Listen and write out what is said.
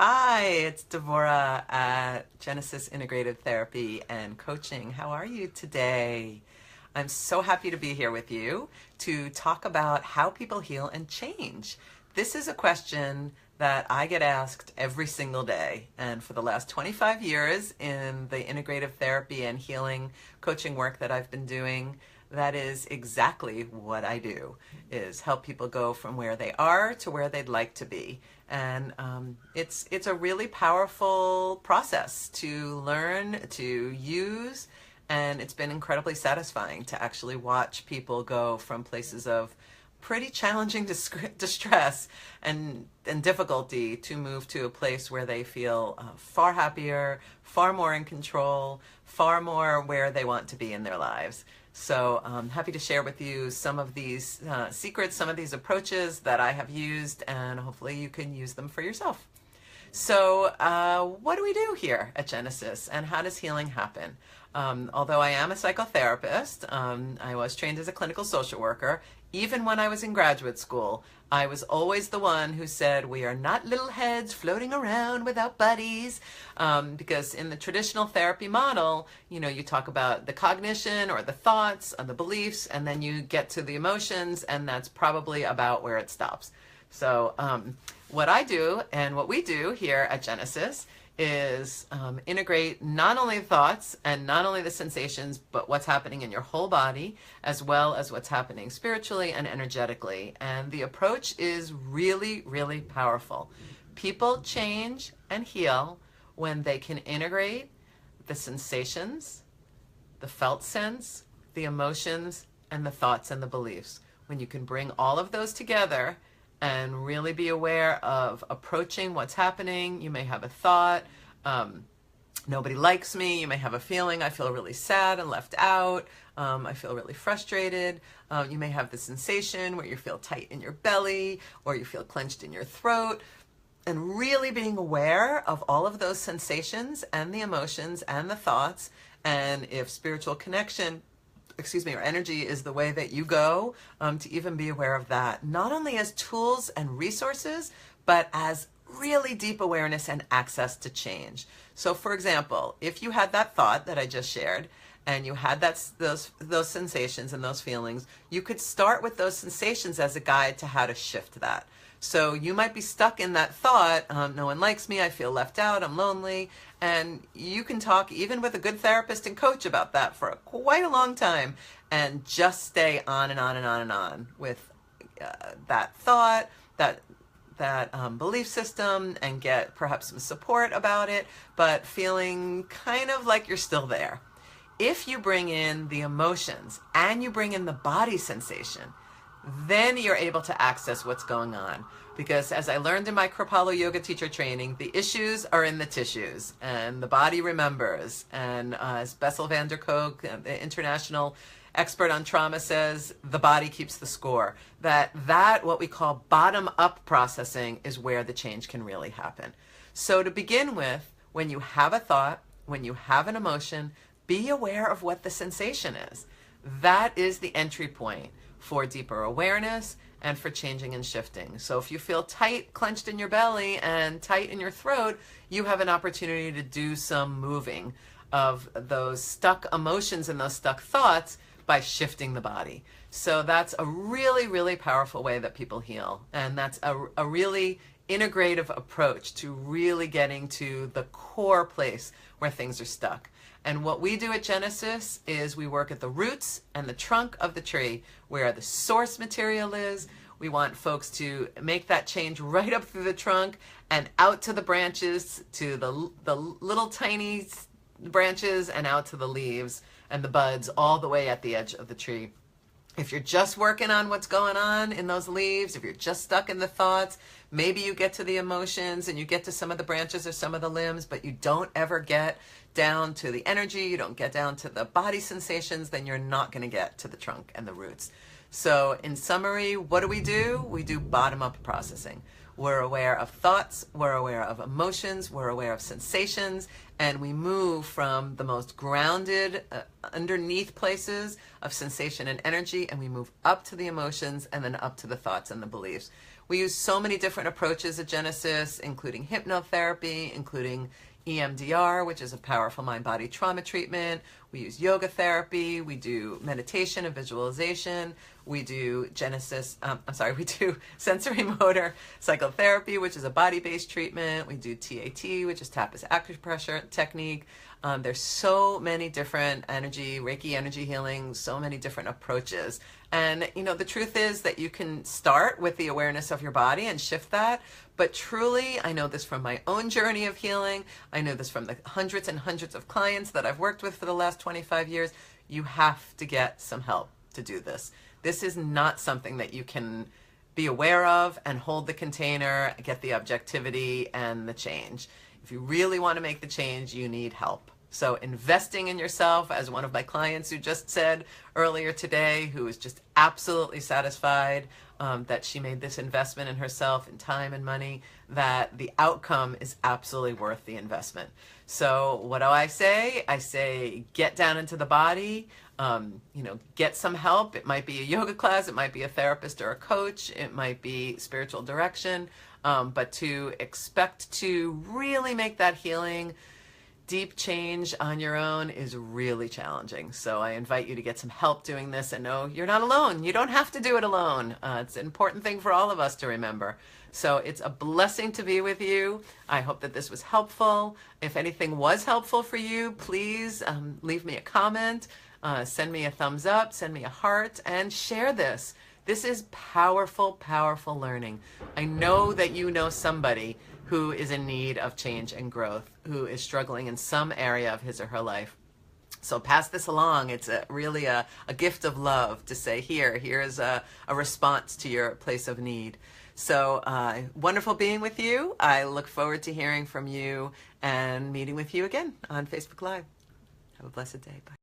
Hi, it's Devora at Genesis Integrative Therapy and Coaching. How are you today? I'm so happy to be here with you to talk about how people heal and change. This is a question that I get asked every single day. And for the last 25 years in the integrative therapy and healing coaching work that I've been doing, that is exactly what I do, is help people go from where they are to where they'd like to be. And it's a really powerful process to learn, to use, and it's been incredibly satisfying to actually watch people go from places of pretty challenging distress and difficulty to move to a place where they feel far happier, far more in control, far more where they want to be in their lives. So I'm happy to share with you some of these secrets, some of these approaches that I have used, and hopefully you can use them for yourself. So what do we do here at Genesis, and how does healing happen? Although I am a psychotherapist, I was trained as a clinical social worker. Even when I was in graduate school, I was always the one who said, we are not little heads floating around without buddies, because in the traditional therapy model, you talk about the cognition or the thoughts and the beliefs, and then you get to the emotions, and that's probably about where it stops. So what I do and what we do here at Genesis is integrate not only the thoughts and not only the sensations, but what's happening in your whole body, as well as what's happening spiritually and energetically. And the approach is really, really powerful. People change and heal when they can integrate the sensations, the felt sense, the emotions, and the thoughts and the beliefs. When you can bring all of those together and really be aware of approaching what's happening. You may have a thought, nobody likes me. You may have a feeling, I feel really sad and left out. I feel really frustrated. You may have the sensation where you feel tight in your belly or you feel clenched in your throat. And really being aware of all of those sensations and the emotions and the thoughts. And if spiritual connection or energy is the way that you go, to even be aware of that, not only as tools and resources, but as really deep awareness and access to change. So for example, if you had that thought that I just shared, and you had those sensations and those feelings, you could start with those sensations as a guide to how to shift that. So you might be stuck in that thought, no one likes me, I feel left out, I'm lonely, and you can talk even with a good therapist and coach about that for quite a long time and just stay on and on and on and on with that thought, that belief system, and get perhaps some support about it, but feeling kind of like you're still there. If you bring in the emotions and you bring in the body sensation, then you're able to access what's going on. Because as I learned in my Kripalu yoga teacher training, the issues are in the tissues and the body remembers. And as Bessel van der Kolk, the international expert on trauma, says, the body keeps the score. That what we call bottom-up processing is where the change can really happen. So to begin with, when you have a thought, when you have an emotion, be aware of what the sensation is. That is the entry point for deeper awareness and for changing and shifting. So if you feel tight, clenched in your belly and tight in your throat, you have an opportunity to do some moving of those stuck emotions and those stuck thoughts by shifting the body. So that's a really, really powerful way that people heal. And that's a really integrative approach to really getting to the core place where things are stuck. And what we do at Genesis is we work at the roots and the trunk of the tree where the source material is. We want folks to make that change right up through the trunk and out to the branches, to the little tiny branches, and out to the leaves and the buds all the way at the edge of the tree. If you're just working on what's going on in those leaves, if you're just stuck in the thoughts, maybe you get to the emotions and you get to some of the branches or some of the limbs, but you don't ever get down to the energy, you don't get down to the body sensations, then you're not going to get to the trunk and the roots. So in summary, what do? We do bottom-up processing. We're aware of thoughts, we're aware of emotions, we're aware of sensations, and we move from the most grounded, underneath places of sensation and energy, and we move up to the emotions and then up to the thoughts and the beliefs. We use so many different approaches at Genesis, including hypnotherapy, including EMDR, which is a powerful mind-body trauma treatment. We use yoga therapy. We do meditation and visualization. We do we do sensory motor psychotherapy, which is a body-based treatment. We do TAT, which is tapping acupressure technique. There's so many different Reiki energy healing, so many different approaches. And, the truth is that you can start with the awareness of your body and shift that. But truly, I know this from my own journey of healing. I know this from the hundreds and hundreds of clients that I've worked with for the last 25 years. You have to get some help to do this. This is not something that you can be aware of and hold the container, get the objectivity and the change. If you really want to make the change, you need help. So investing in yourself, as one of my clients who just said earlier today, who is just absolutely satisfied that she made this investment in herself in time and money, that the outcome is absolutely worth the investment. So what do I say? I say get down into the body, get some help. It might be a yoga class, it might be a therapist or a coach, it might be spiritual direction, but to expect to really make that healing deep change on your own is really challenging. So I invite you to get some help doing this, and know you're not alone. You don't have to do it alone. It's an important thing for all of us to remember. So it's a blessing to be with you. I hope that this was helpful. If anything was helpful for you, please leave me a comment, send me a thumbs up, send me a heart, and share this. This is powerful, powerful learning. I know that you know somebody who is in need of change and growth, who is struggling in some area of his or her life. So pass this along. It's really a gift of love to say, here's a response to your place of need. So wonderful being with you. I look forward to hearing from you and meeting with you again on Facebook Live. Have a blessed day. Bye.